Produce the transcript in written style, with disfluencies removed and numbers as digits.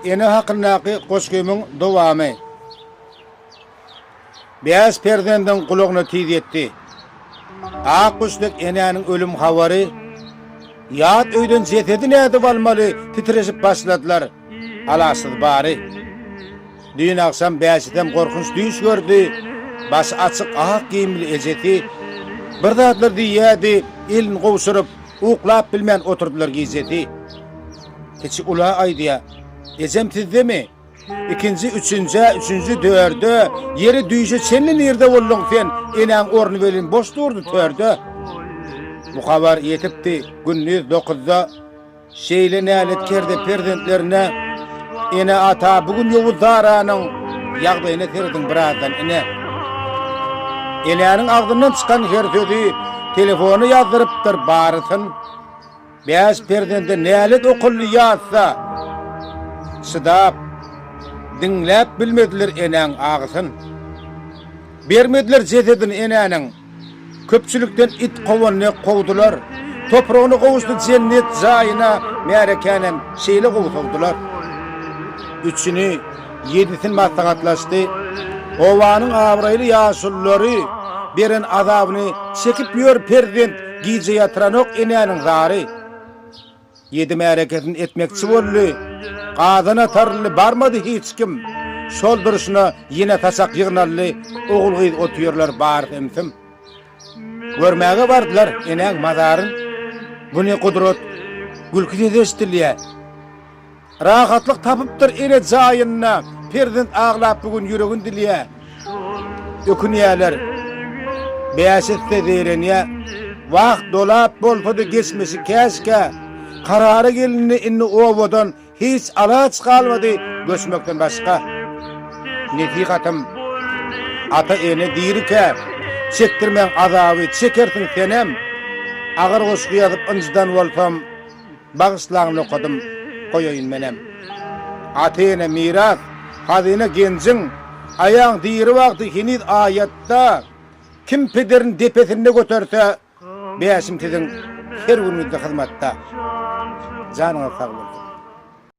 ene hakyndaky goşgymyň dowamy. Beyaz perdenden kulağına tiýdi. Akkuşluk enenin ölüm habary ýat öýden jetedi näde bolmaly titreşip başladylar. Alasız bary. Dün aksam bäşidem korkunç düş gördü. Baş açyk ak giyimli ejeti bir zatlar diýýärdi, elini gowşuryp uklap bilmän oturdular gizeti. Keçi ula aýdýa. Ejem tizdemi? İkinci, üçüncü, dördü, yeri düýje çenli nirde boldun sen, enem ornu belin boş durdu tördü. Bu habar yetipdi, günnüz 9'da, şeýle nälet kerde perdentlerine, ene ata bugün Ýowuz Daranyň ýagdaýyna terdiň birazdan ene. Enenin agdyndan çykan her sözi, telefonu ýazdyrypdyr barysyn. Bäş perdende nälet okully ýazsa, şydap, dinläp bilmediler eneň agysyn. Bermediler jetedin enenin. Köpçülükden it gowanyny gowdular. Topragyny gowuşdy cennet jaýyna märekenen şeýle gowuldular. Üçüni, yedisin maslahatlaşdy. Owanyň abraýly ýaşullary beren azabyny çekip ýör perdent giýje ýatyranok enenin zary. Yedi märeketini etmekçi boldy. Qazyna tarly barmady hiç kim. Şol duruşuna ýene taşak ýygnarly ogul gyz otýarlar bar emsim. Görmäge bardylar eneň mazaryn. Buny gudrat gülki edişdirýär. Rahatlyk tapypdyr ene jaýyna. Perdent aglap bugün ýüregin dilýär. Ökünýärler. Beýaşetde diýrenýär. Wagt dolap bolpady geçmesi käşke. Karara gelindi inni owadan hiç alaç kalmadı göçmekten başka. Netiqatım ata ene diýirke çektirmen azaby çekertin senem. Agar goşgy ýazyp ynjydan bolsam bagyslangyny okudum goýaýyn menem. Ata ene miras, hazyna genjiň ayaň diýiri wagty hiniz ayatda kim pederin depesinde göterse beýaşim tiziň her günüde hyzmatda. Janyňa sag bolsun.